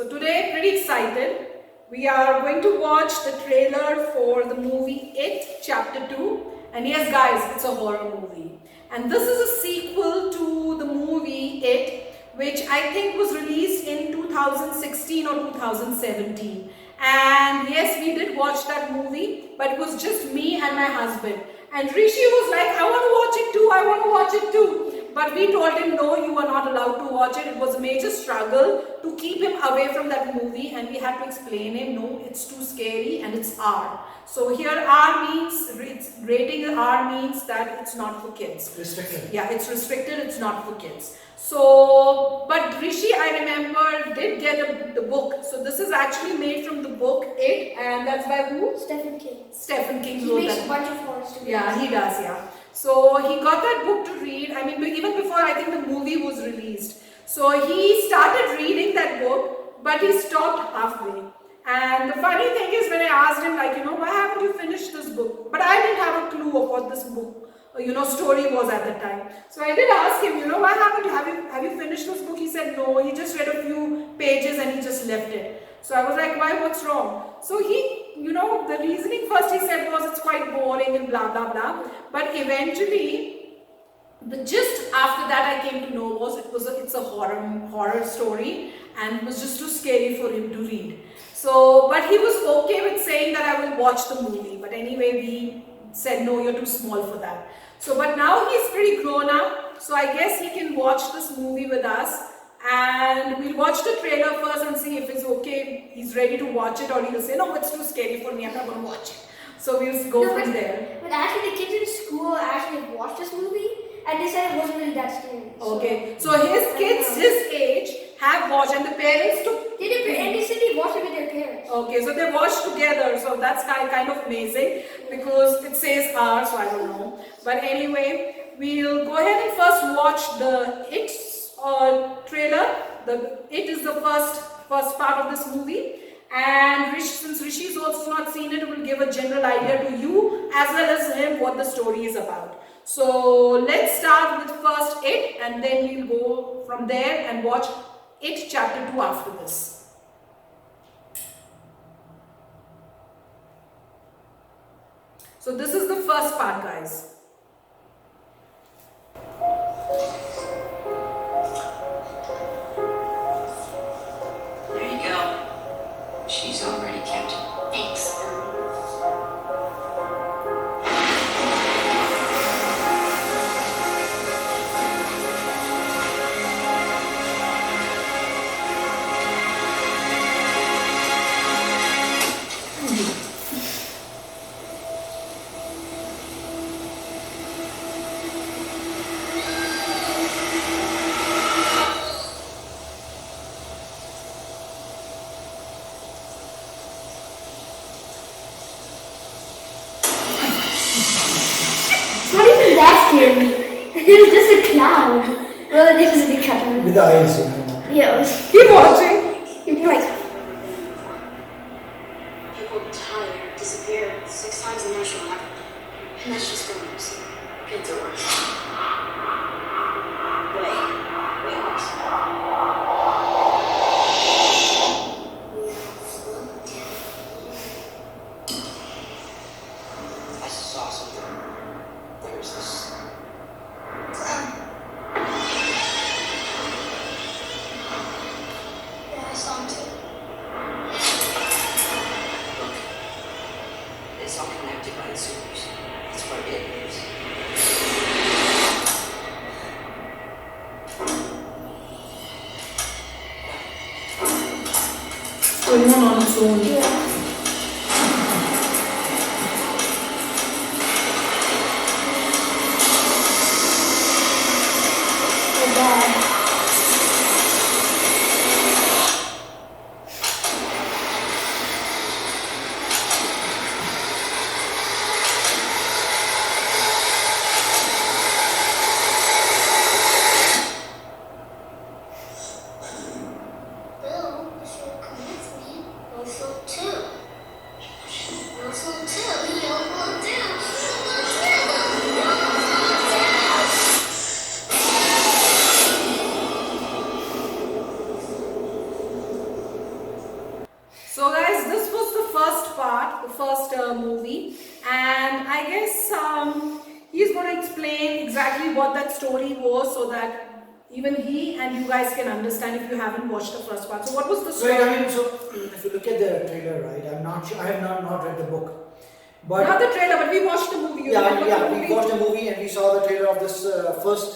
So today, pretty excited. We are going to watch the trailer for the movie It Chapter 2. And yes guys, it's a horror movie. And this is a sequel to the movie It, which I think was released in 2016 or 2017. And yes, we did watch that movie, but it was just me and my husband. And Rishi was like, I want to watch it too, I want to watch it too. But we told him, no, you are not allowed to watch it. It was a major struggle to keep him away from that movie, and we had to explain him, no, it's too scary and it's R. So here R means, rating R means that it's not for kids. Restricted. Yeah, it's restricted, it's not for kids. So, but Rishi, I remember, did get the book. So this is actually made from the book It, and that's by who? Stephen King. Stephen King He wrote makes that. a bunch of horror stories. Yeah, he does, yeah. So he got that book to read, I mean, even before I think the movie was released. So he started reading that book, but he stopped halfway. And the funny thing is, when I asked him, like, why haven't you finished this book? But I didn't have a clue of what this book, story was at the time. So I did ask him, why haven't you, have you finished this book? He said, no, he just read a few pages and he just left it. So I was like, why, what's wrong? So he, the reasoning first he said was it's quite boring and blah, blah, blah. But eventually, the gist after that I came to know was it's a horror story, and it was just too scary for him to read. So, but he was okay with saying that I will watch the movie. But anyway, we said, no, you're too small for that. So, but now he's pretty grown up, so I guess he can watch this movie with us. And we'll watch the trailer first and see if it's okay, he's ready to watch it, or he'll say, no, it's too scary for me, I'm not going to watch it. So we'll go from there. But actually the kids in school actually watched this movie and they said it wasn't really that scary. Okay, so his kids, his age, have watched, and the parents took... And they said they watched it with their parents. Okay, so they watched together, so that's kind of amazing, because it says R, so I don't know. But anyway, we'll go ahead and first watch the It trailer. It is the first part of this movie, and since Rishi's also not seen it, will give a general idea to you as well as him what the story is about. So let's start with first It, and then we'll go from there and watch It Chapter 2 after this. So this is the first part, guys. She's already Captain. Thanks. That scared me. It was just a cloud. Well, it was a big cloud. With the eyes, Yeah, it was. Keep watching. You'd be like. People die, disappear 6 times a national average. And that's just ghosts. Kids are worse. Wait, I saw something. There's this. Yeah, I saw him too. Look, it's all connected by the sewers. That's where it is. It's going on its own. Yeah. Bill, if you'll come with me, we'll shoot too. first movie, and I guess he's going to explain exactly what that story was so that even he and you guys can understand if you haven't watched the first part. So what was the story? Right, I mean, so if you look at the trailer, right, I'm not sure, I have not read the book. But Not the trailer, but we watched the movie. You remember the movie? we watched the movie and we saw the trailer of this first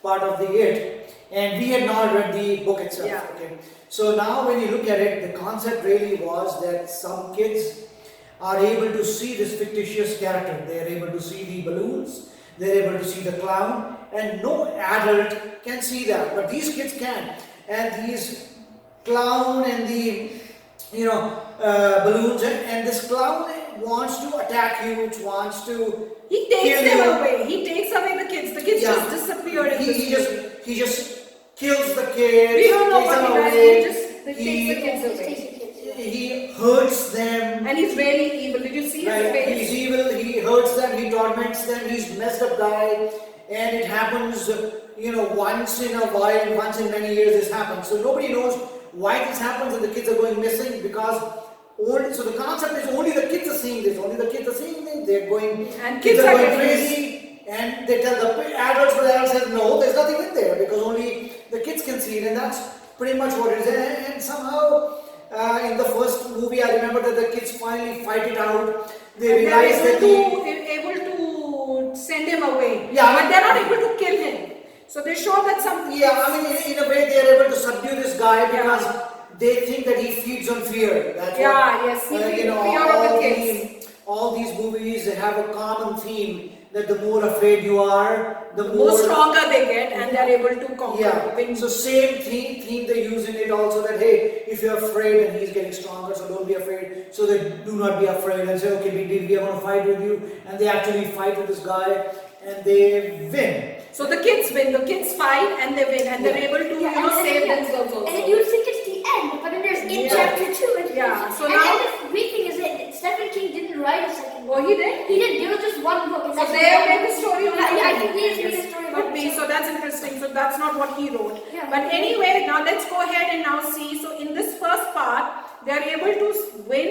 part of the It, and we had not read the book itself. Yeah. Okay, so now when you look at it, the concept really was that some kids are able to see this fictitious character. They are able to see the balloons. They're able to see the clown, and no adult can see that, but these kids can. And these clown and the balloons, and this clown wants to attack you, wants to He takes kill them you. away. He takes away the kids. The kids Yeah. just disappear in the story. He just kills the kids. We don't know takes what them he does. away. He just takes the kids away. He hurts them. And he's really evil. Did you see his Right, face? he's evil, he hurts them, he torments them, he's messed up guy, and it happens, once in a while, once in many years this happens. So nobody knows why this happens and the kids are going missing because so the concept is only the kids are seeing this, they're going, And kids kids are are going getting crazy, and they tell the adults, but the adults says no, there's nothing in there because only the kids can see it, and that's pretty much what it is. And somehow, in the first movie, I remember that the kids finally fight it out. They realize that able to send him away. Yeah, but they're not able to kill him. So they show that some. in a way, they are able to subdue this guy because they think that he feeds on fear. That's Yes, he feeds fear of the kids. All these movies have a common theme that the more afraid you are, the more stronger they get, and they're able to conquer. Win. So same theme they use in it also, that hey, if you're afraid and he's getting stronger, so don't be afraid. So they do not be afraid and say, okay, we are going to fight with you, and they actually fight with this guy and they win. So the kids win. The kids fight and they win, and they're able to save themselves also. And then you would think it's the end, but then there's in chapter 2. And So and now the weird thing is that Stephen King didn't write a second book. Oh, he did? He did. There was just one book. And So that's they have made the story on I think they made the story. Could be. So that's interesting. So that's not what he wrote. Yeah. But anyway, now let's go ahead and now see. So in this first part, they are able to win.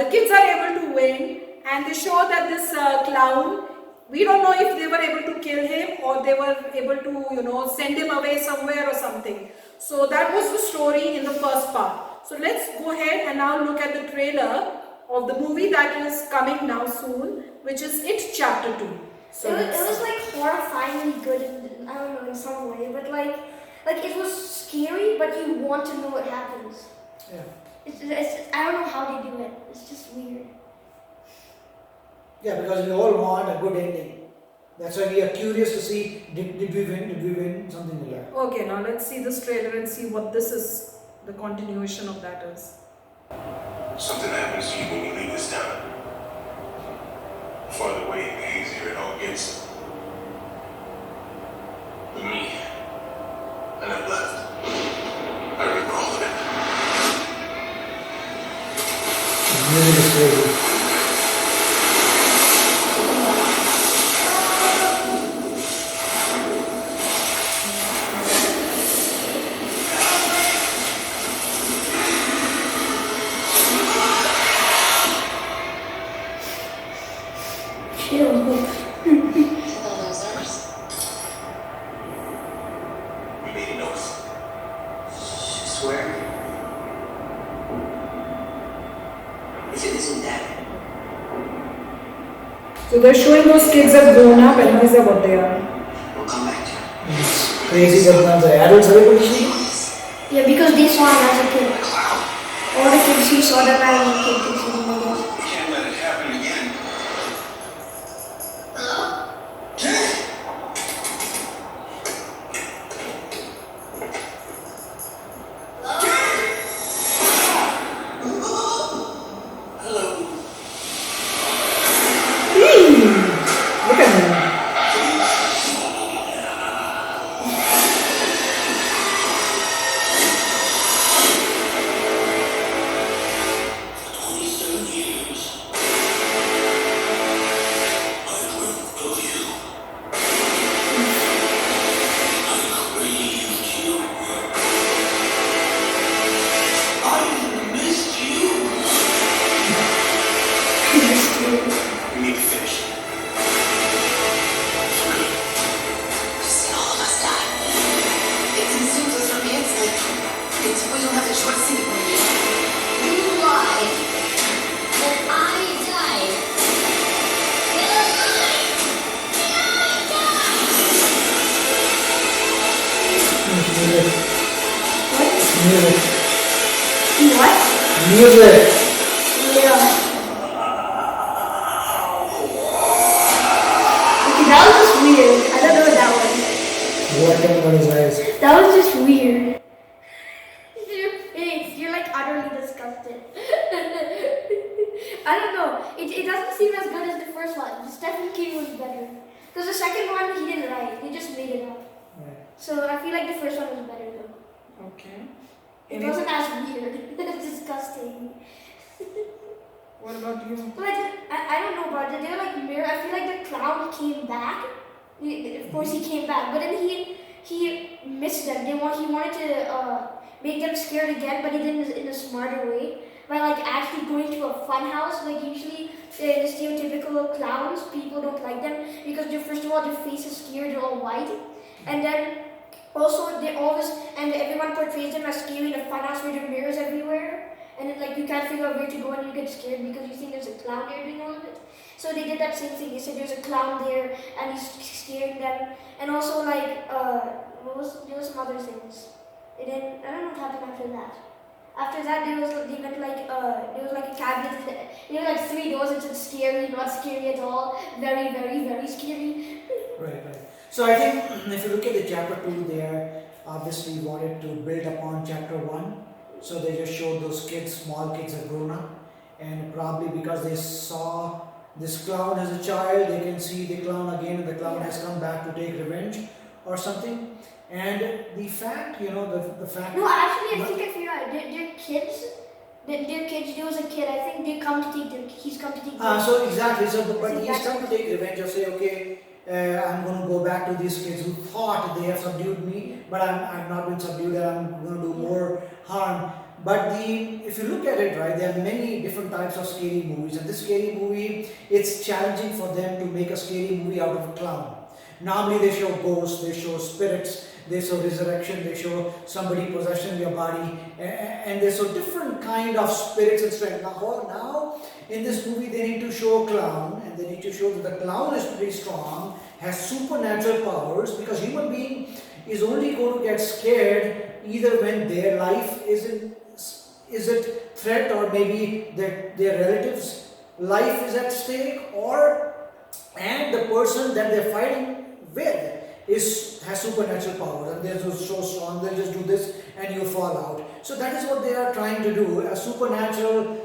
The kids are able to win, and they show that this clown. We don't know if they were able to kill him or they were able to, send him away somewhere or something. So that was the story in the first part. So let's go ahead and now look at the trailer of the movie that is coming now soon, which is It Chapter 2. So it was like horrifyingly good, I don't know, in some way, but like it was scary, but you want to know what happens. Yeah. It's I don't know how they do it. It's just weird. Yeah, because we all want a good ending. That's why we are curious to see, did we win, something like that. Okay, now let's see this trailer and see what this is, the continuation of that is. Something happens to you when you leave this town. The farther away and the easier it all gets. With me, I never left. I remember all of it. Music is crazy. We made an oath. Swear? If it isn't that, So they're showing those kids have grown up and these are what they are. we'll come back to you. It's crazy that now the adults are able to see. Yeah, because they saw him as a kid. Clown. All the kids who saw them as a kid could see him, I guess. We can't let it happen again. Hello. Look at them. Music. What? Music. Yeah. Okay, that was just weird. I don't know what that was. What coming on his eyes? That was just weird. Your face, you're like utterly disgusted. I don't know. It doesn't seem as good as the first one. Stephen King was better. Because the second one he didn't write. He just made it up. Right. So I feel like the first one was better though. Okay. It wasn't as weird. It's disgusting. What about you? Like, I don't know about it. They're like mirror. I feel like the clown came back. Of course he came back, but then he missed them. He wanted to make them scared again, but he did it in a smarter way. By like actually going to a fun house. Like usually the stereotypical clowns, people don't like them because first of all their face is scared, they're all white. And then also they always, and everyone portrays them as scary in a fun house where there are mirrors everywhere. And then like you can't figure out where to go and you get scared because you think there's a clown there doing all of it. So they did that same thing. They said there's a clown there and he's scaring them. And also like there was some other things. And then I don't know what happened after that. After that there was a cabinet. There were like 3 doors. It said scary, not scary at all. Very, very, very scary. Right. So I think if you look at the chapter 2, they are obviously wanted to build upon chapter 1. So they just showed those kids, small kids have grown up, and probably because they saw this clown as a child, they can see the clown again, and the clown has come back to take revenge or something. And the fact, the fact. No, actually, I think I figured out. Their kids. There was a kid. I think he's come to take their. So exactly. So, but he's exactly. come to take revenge or say, okay, I'm going to go back to these kids who thought they have subdued me, but I've not been subdued, and I'm going to do more harm. But if you look at it, right, there are many different types of scary movies, and this scary movie, it's challenging for them to make a scary movie out of a clown. Normally they show ghosts, they show spirits, they show resurrection, they show somebody possessing your body, and they show different kind of spirits and strength. Now in this movie they need to show a clown, and they need to show that the clown is pretty strong, has supernatural powers, because human being is only going to get scared either when their life is at threat, or maybe their relatives' life is at stake, and the person that they're fighting with has supernatural powers, and they're just so strong, they'll just do this and you fall out. So that is what they are trying to do, a supernatural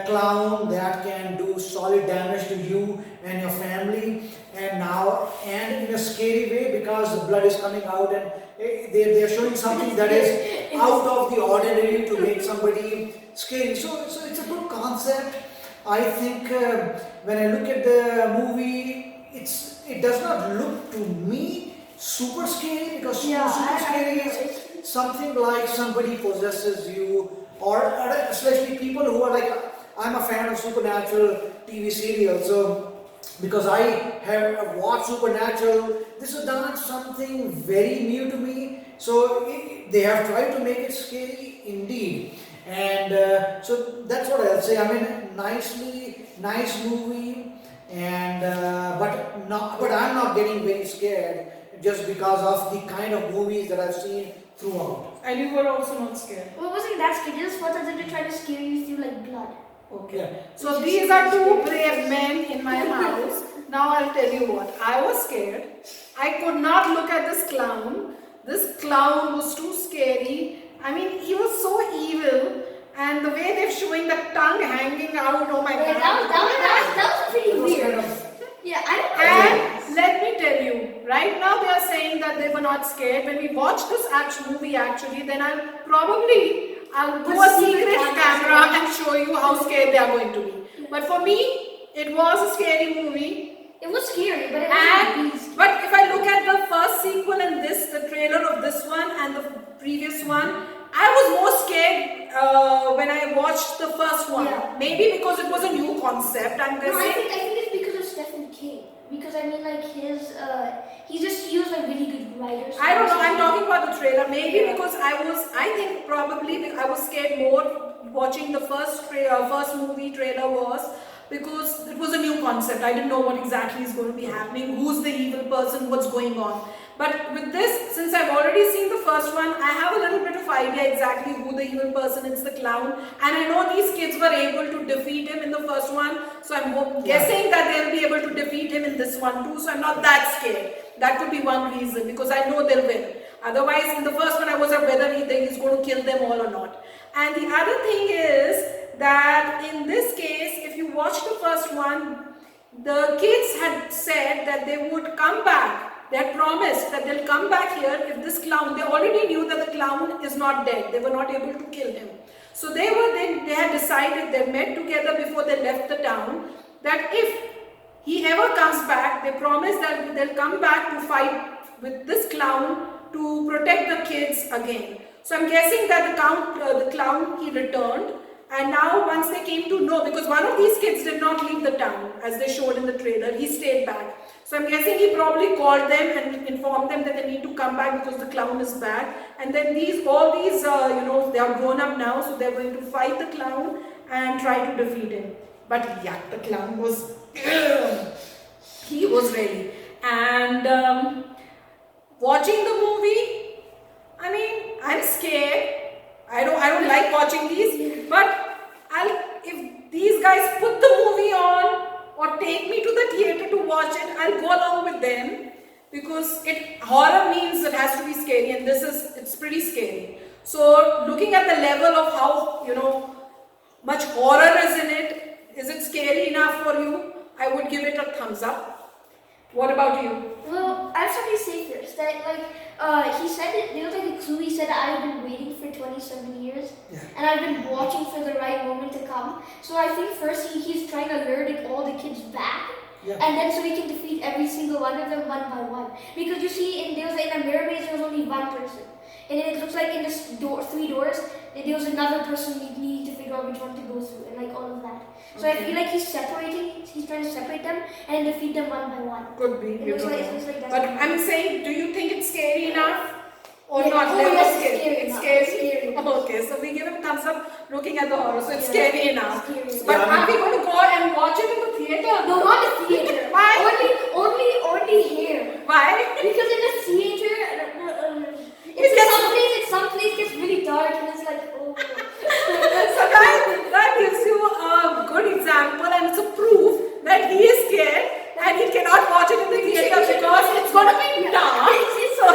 clown that can do solid damage to you and your family, and in a scary way, because the blood is coming out, and they're showing something that is out of the ordinary to make somebody scary. So it's a good concept. I think when I look at the movie, it does not look to me super scary, because super scary is something like somebody possesses you, or especially people who are like, I'm a fan of supernatural TV serials, so because I have watched Supernatural, this is not something very new to me, so they have tried to make it scary indeed. And so that's what I'll say. I mean, nice movie, and but I'm not getting very scared just because of the kind of movies that I've seen throughout. And you were also not scared. Well, wasn't that scary? You just thought that they were trying to scare you through like blood. Okay. Yeah. So these are 2 brave men in my house. Now I'll tell you what. I was scared. I could not look at this clown. This clown was too scary. I mean, he was so evil. And the way they're showing the tongue hanging out, oh my God. That was pretty weird. Yeah, I don't know. And let me tell you, right now they are saying that they were not scared. When we watch this movie actually, then I'll do a secret camera and show you how scared they are going to be. But for me, it was a scary movie. It was scary, but it wasn't. But if I look at the first sequel and the trailer of this one and the previous one, I was more scared when I watched the first one. Yeah. Maybe because it was a new concept. I'm guessing. No, I think it's because of Stephen King. Because I mean, like he was like really good writers. I don't know. I'm talking about the trailer. Maybe because I think probably I was scared more watching the first movie trailer was because it was a new concept. I didn't know what exactly is going to be happening. Who's the evil person? What's going on? But with this, since I've already seen the first one, I have a little bit of idea exactly who the evil person is, the clown. And I know these kids were able to defeat him in the first one. So I'm guessing that they'll be able to defeat him in this one too. So I'm not that scared. That could be one reason, because I know they'll win. Otherwise, in the first one, I wasn't whether he's going to kill them all or not. And the other thing is that in this case, if you watch the first one, the kids had said that they would come back. They had promised that they'll come back here if this clown, they already knew that the clown is not dead. They were not able to kill him. So they had decided, they met together before they left the town, that if he ever comes back, they promised that they'll come back to fight with this clown to protect the kids again. So I'm guessing that the clown, he returned. And now once they came to know, because one of these kids did not leave the town as they showed in the trailer, he stayed back. So I'm guessing he probably called them and informed them that they need to come back because the clown is back. And then all these, they are grown up now, so they're going to fight the clown and try to defeat him. But yeah, the clown was, he was ready. And watching the movie, I mean, I'm scared. I don't like watching these, but if these guys put the movie on or take me to the theater to watch it, I'll go along with them, because horror means it has to be scary, and it's pretty scary. So looking at the level of how much horror is in it, is it scary enough for you? I would give it a thumbs up. What about you? Well, I have something to say first. That he said it. There was like a clue. He said I've been waiting for 27 years, and I've been watching for the right moment to come. So I think first he's trying to lure all the kids back, and then so he can defeat every single one of them one by one. Because you see, in a mirror maze, there was only one person, and then it looks like in this three doors, there was another person you need to figure out which one to go through, and like all of that. So I feel like he's trying to separate them and defeat them one by one. Could be. It looks like that's but I'm saying, do you think it's scary enough or Yeah. not? Oh, Level yes, it's scary. scary It's enough. scary. It's scary enough. Okay, so we give him thumbs up looking at the horror. So it's Yeah. scary enough. It's scary. But Yeah, are we going to go and watch it in the theater? No, not the theater. Why? Only here. Why? Because in the theater, some place gets really dark and it's like, oh. So that gives you a good example, and it's a proof that he is scared and he cannot watch it in the theater because it's going to be dark. So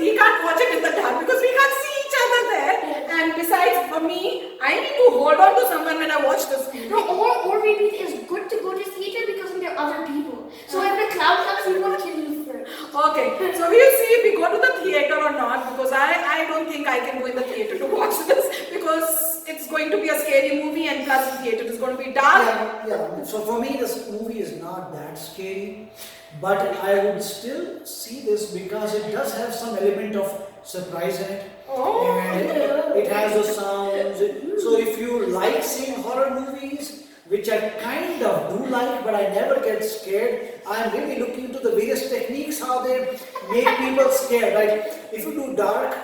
he can't watch it in the dark because we can't see each other there. And besides, for me, I need to hold on to someone when I watch this movie. No, or maybe it is good to go to theater because there are other people. So if the clown comes, he won't kill you first. Okay, so we'll see if we go to the theater or not, because I don't think I can go in the theater to watch this, because it's going to be a scary movie, and plus the theater is going to be dark. Yeah. So for me, this movie is not that scary, but I would still see this because it does have some element of surprise in it. Oh. And it has the sounds. So if you like seeing horror movies, which I kind of do like, but I never get scared, I'm really looking into the various techniques how they make people scared. Like if you do dark,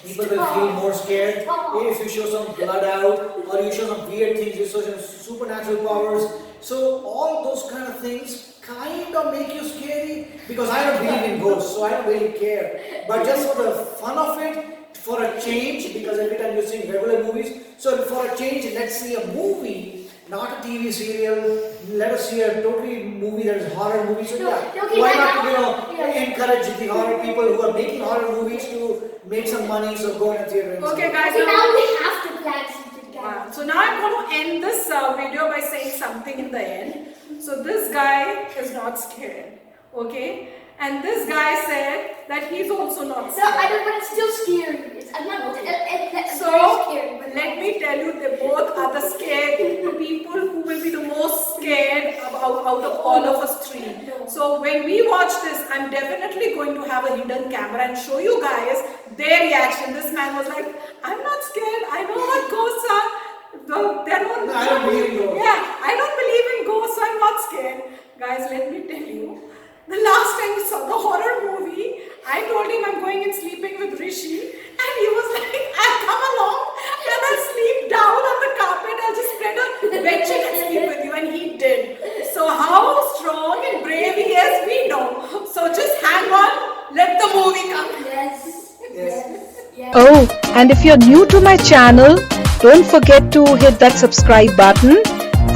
people will feel more scared. If you show some blood out, or you show some weird things, you show some supernatural powers. So all those kind of things kind of make you scary, because I don't believe in ghosts, so I don't really care. But just for the fun of it, for a change, because every time you're seeing regular movies, so for a change, let's see a movie, not a TV serial. Let us see a totally movie that is horror movie. So why not encourage the horror people who are making horror movies to make some money, so go in a theater. Okay, guys. So now we have to plan something. Wow. So now I'm going to end this video by saying something in the end. So this guy is not scared, okay? And this guy said that he's also not No, scared. I don't, but it's still scary. I'm not. It's So very scary. But let me tell you, they both are the scared people who will be the most scared out of all of us three. So when we watch this, I'm definitely going to have a hidden camera and show you guys their reaction. This man was like, I'm not scared. I know what ghosts are. I don't believe in ghosts. Yeah, I don't believe in ghosts, so I'm not scared. Guys, let me tell you, the last time we saw the horror movie, I told him I'm going and sleeping with Rishi, and he was like, I'll come along and I'll sleep down on the carpet. I'll just spread a bedsheet and sleep with you, and he did. So how strong and brave he is, we know. So just hang on, let the Oh, and if you're new to my channel, don't forget to hit that subscribe button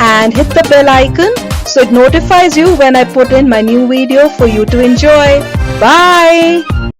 and hit the bell icon so it notifies you when I put in my new video for you to enjoy. Bye!